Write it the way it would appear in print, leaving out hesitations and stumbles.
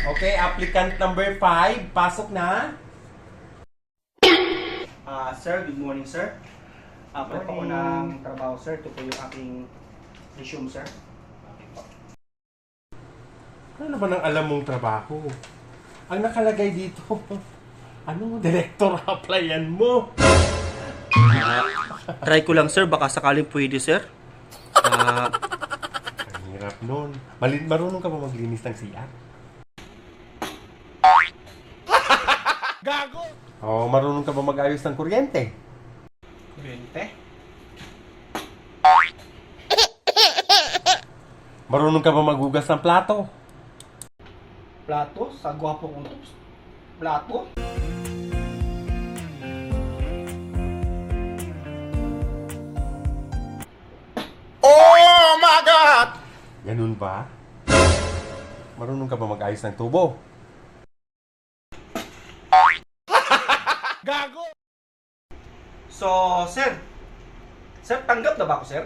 Okay, applicant number 5, pasok na. Sir, good morning, sir. Apply po ako ng trabaho, sir. Ito po yung aking resume, sir. Ano ba nang alam mong trabaho? Ang nakalagay dito, ano, director applyan mo? Try ko lang, sir. Baka sakaling pwede, sir. Ang hirap nun. Marunong ka ba maglinis ng CR? Gago! O marunong ka ba mag-ayos ng kuryente? Kuryente? Marunong ka ba maghugas ng plato? Plato? Sa gwapo kong plato? Oh my God! Ganun ba? Marunong ka ba mag-ayos ng tubo? Gago! So, sir. Sir, tanggap na ba ako, sir?